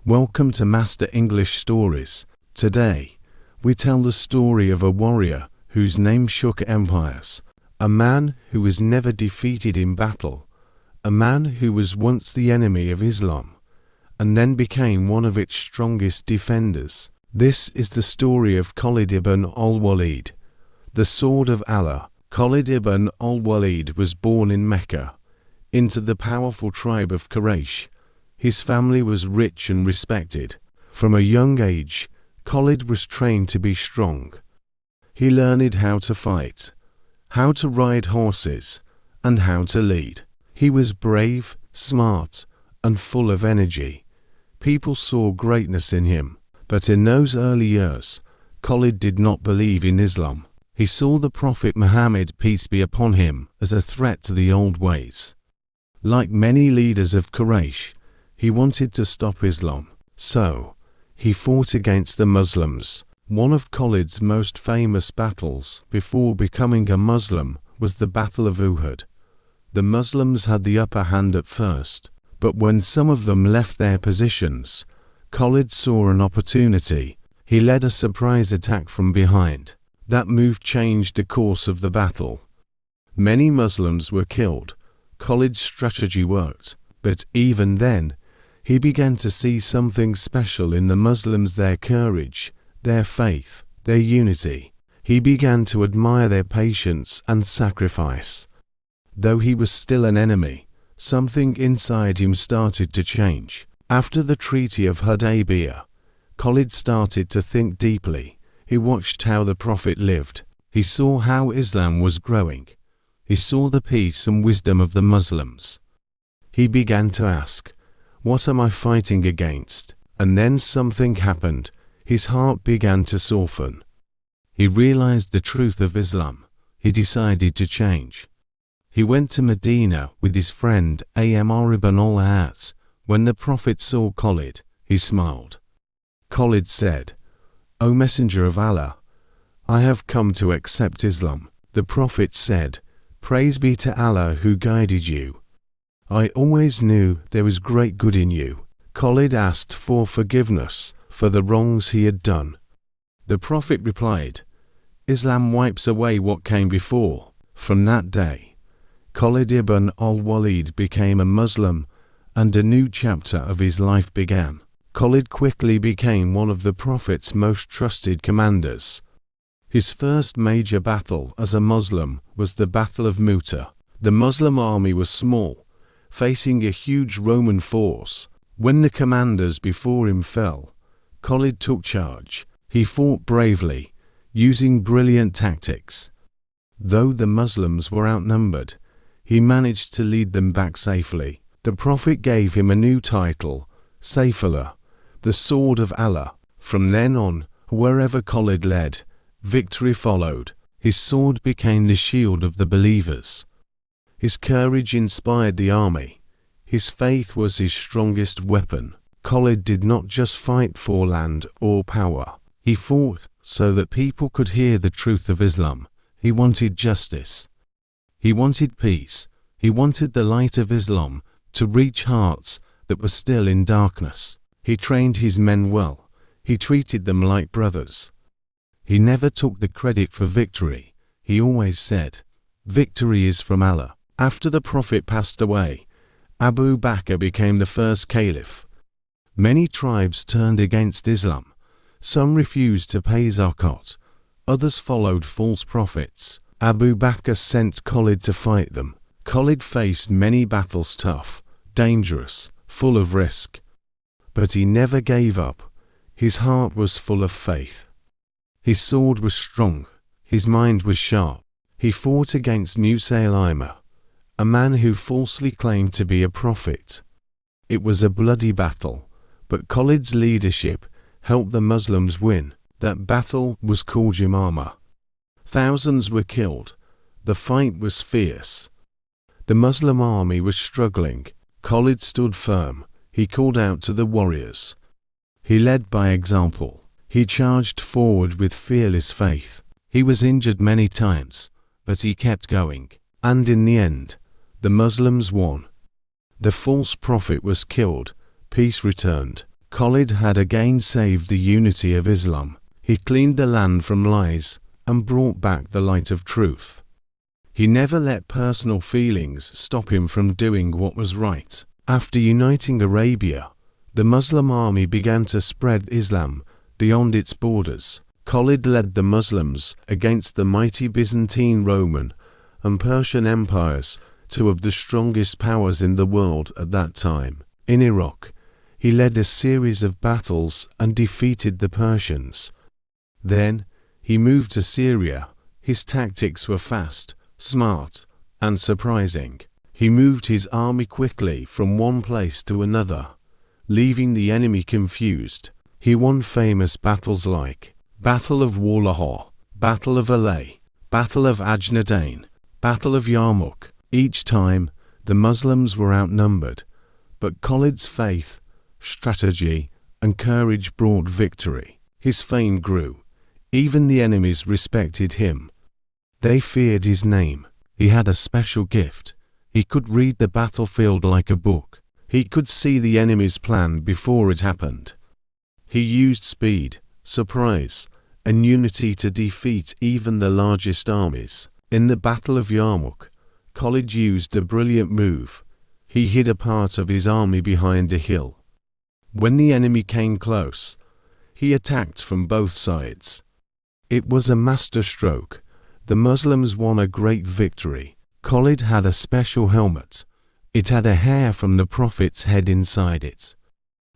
Welcome to Master English Stories. Today, we tell the story of a warrior whose name shook empires, a man who was never defeated in battle, a man who was once the enemy of Islam, and then became one of its strongest defenders. This is the story of Khalid ibn al-Walid, the sword of Allah. Khalid ibn al-Walid was born in Mecca, into the powerful tribe of Quraysh. His family was rich and respected. From a young age, Khalid was trained to be strong. He learned how to fight, how to ride horses, and how to lead. He was brave, smart, and full of energy. People saw greatness in him. But in those early years, Khalid did not believe in Islam. He saw the Prophet Muhammad, peace be upon him, as a threat to the old ways. Like many leaders of Quraysh, he wanted to stop Islam. So, he fought against the Muslims. One of Khalid's most famous battles before becoming a Muslim was the Battle of Uhud. The Muslims had the upper hand at first, but when some of them left their positions, Khalid saw an opportunity. He led a surprise attack from behind. That move changed the course of the battle. Many Muslims were killed. Khalid's strategy worked, but even then, he began to see something special in the Muslims: their courage, their faith, their unity. He began to admire their patience and sacrifice. Though he was still an enemy, something inside him started to change. After the Treaty of Hudaybiyah, Khalid started to think deeply. He watched how the Prophet lived. He saw how Islam was growing. He saw the peace and wisdom of the Muslims. He began to ask, "What am I fighting against?" And then something happened. His heart began to soften. He realized the truth of Islam. He decided to change. He went to Medina with his friend Amr ibn al-As. When the Prophet saw Khalid, he smiled. Khalid said, "O Messenger of Allah, I have come to accept Islam." The Prophet said, "Praise be to Allah who guided you. I always knew there was great good in you." Khalid asked for forgiveness for the wrongs he had done. The Prophet replied, "Islam wipes away what came before." From that day, Khalid ibn al-Walid became a Muslim, and a new chapter of his life began. Khalid quickly became one of the Prophet's most trusted commanders. His first major battle as a Muslim was the Battle of Mu'tah. The Muslim army was small, facing a huge Roman force. When the commanders before him fell, Khalid took charge. He fought bravely, using brilliant tactics. Though the Muslims were outnumbered, he managed to lead them back safely. The Prophet gave him a new title, Saifullah, the sword of Allah. From then on, wherever Khalid led, victory followed. His sword became the shield of the believers. His courage inspired the army. His faith was his strongest weapon. Khalid did not just fight for land or power. He fought so that people could hear the truth of Islam. He wanted justice. He wanted peace. He wanted the light of Islam to reach hearts that were still in darkness. He trained his men well. He treated them like brothers. He never took the credit for victory. He always said, "Victory is from Allah." After the Prophet passed away, Abu Bakr became the first caliph. Many tribes turned against Islam. Some refused to pay zakat. Others followed false prophets. Abu Bakr sent Khalid to fight them. Khalid faced many battles, tough, dangerous, full of risk. But he never gave up. His heart was full of faith. His sword was strong. His mind was sharp. He fought against Musaylima, a man who falsely claimed to be a prophet. It was a bloody battle, but Khalid's leadership helped the Muslims win. That battle was called Yamama. Thousands were killed. The fight was fierce. The Muslim army was struggling. Khalid stood firm. He called out to the warriors. He led by example. He charged forward with fearless faith. He was injured many times, but he kept going. And in the end, the Muslims won. The false prophet was killed. Peace returned. Khalid had again saved the unity of Islam. He cleaned the land from lies and brought back the light of truth. He never let personal feelings stop him from doing what was right. After uniting Arabia, the Muslim army began to spread Islam beyond its borders. Khalid led the Muslims against the mighty Byzantine, Roman, and Persian empires, two of the strongest powers in the world at that time. In Iraq, he led a series of battles and defeated the Persians. Then, he moved to Syria. His tactics were fast, smart, and surprising. He moved his army quickly from one place to another, leaving the enemy confused. He won famous battles like Battle of Walaha, Battle of Alay, Battle of Ajnadain, Battle of Yarmouk. Each time, the Muslims were outnumbered, but Khalid's faith, strategy, and courage brought victory. His fame grew. Even the enemies respected him. They feared his name. He had a special gift. He could read the battlefield like a book. He could see the enemy's plan before it happened. He used speed, surprise, and unity to defeat even the largest armies. In the Battle of Yarmouk, Khalid used a brilliant move. He hid a part of his army behind a hill. When the enemy came close, he attacked from both sides. It was a masterstroke. The Muslims won a great victory. Khalid had a special helmet. It had a hair from the Prophet's head inside it.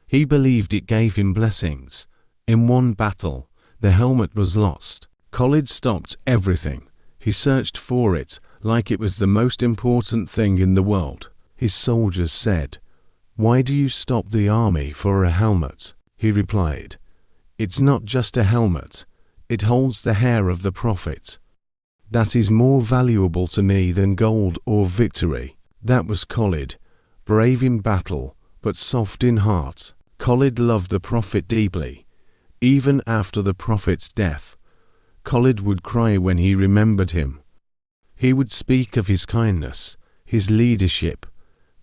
He believed it gave him blessings. In one battle, the helmet was lost. Khalid stopped everything. He searched for it like it was the most important thing in the world. His soldiers said, "Why do you stop the army for a helmet?" He replied, "It's not just a helmet. It holds the hair of the Prophet. That is more valuable to me than gold or victory." That was Khalid, brave in battle, but soft in heart. Khalid loved the Prophet deeply. Even after the Prophet's death, Khalid would cry when he remembered him. He would speak of his kindness, his leadership,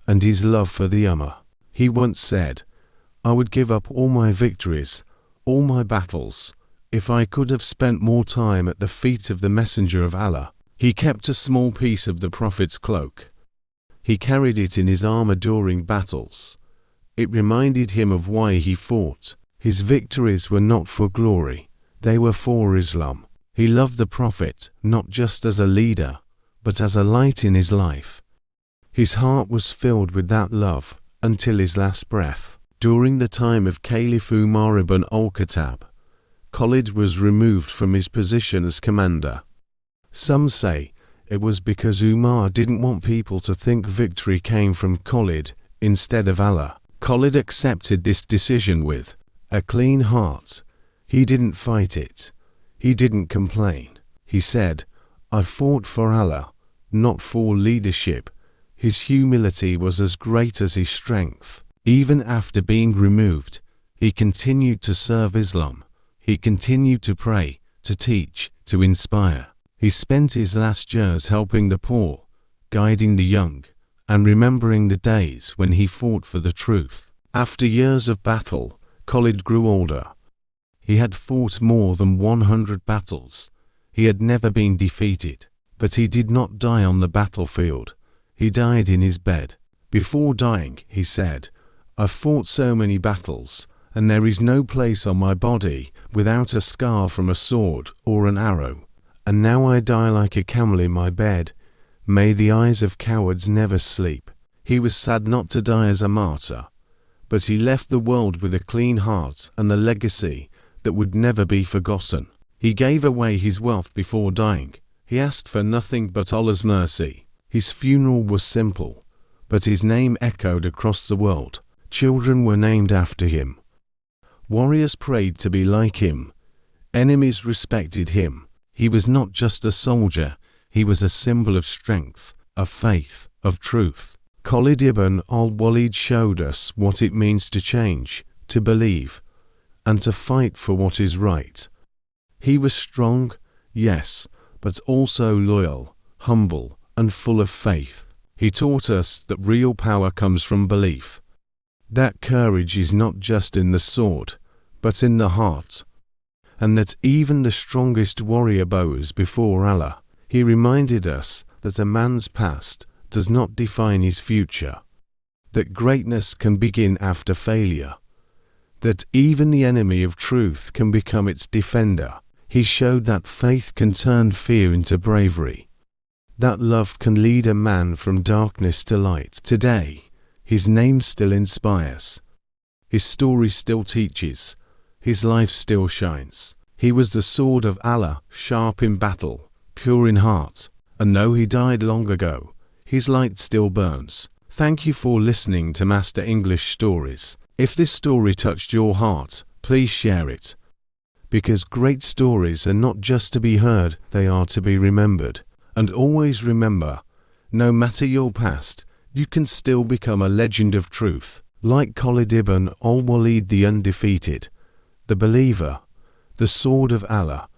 and his love for the Ummah. He once said, "I would give up all my victories, all my battles, if I could have spent more time at the feet of the Messenger of Allah." He kept a small piece of the Prophet's cloak. He carried it in his armor during battles. It reminded him of why he fought. His victories were not for glory. They were for Islam. He loved the Prophet not just as a leader, but as a light in his life. His heart was filled with that love until his last breath. During the time of Caliph Umar ibn al-Khattab, Khalid was removed from his position as commander. Some say it was because Umar didn't want people to think victory came from Khalid instead of Allah. Khalid accepted this decision with a clean heart. He didn't fight it. He didn't complain. He said, "I fought for Allah, not for leadership." His humility was as great as his strength. Even after being removed, he continued to serve Islam. He continued to pray, to teach, to inspire. He spent his last years helping the poor, guiding the young, and remembering the days when he fought for the truth. After years of battle, Khalid grew older. He had fought more than 100 battles. He had never been defeated. But he did not die on the battlefield. He died in his bed. Before dying, he said, "I've fought so many battles, and there is no place on my body without a scar from a sword or an arrow. And now I die like a camel in my bed. May the eyes of cowards never sleep." He was sad not to die as a martyr, but he left the world with a clean heart and a legacy that would never be forgotten. He gave away his wealth before dying. He asked for nothing but Allah's mercy. His funeral was simple, but his name echoed across the world. Children were named after him. Warriors prayed to be like him. Enemies respected him. He was not just a soldier, he was a symbol of strength, of faith, of truth. Khalid ibn al-Walid showed us what it means to change, to believe, and to fight for what is right. He was strong, yes, but also loyal, humble, and full of faith. He taught us that real power comes from belief, That courage is not just in the sword, but in the heart, and that even the strongest warrior bows before Allah. He reminded us that a man's past does not define his future, that greatness can begin after failure, that even the enemy of truth can become its defender. He showed that faith can turn fear into bravery, that love can lead a man from darkness to light. Today, his name still inspires, his story still teaches, his life still shines. He was the sword of Allah, sharp in battle, pure in heart, and though he died long ago, his light still burns. Thank you for listening to Master English Stories. If this story touched your heart, please share it, because great stories are not just to be heard, they are to be remembered. And always remember, no matter your past, you can still become a legend of truth, like Khalid ibn al-Walid, the undefeated, the believer, the sword of Allah.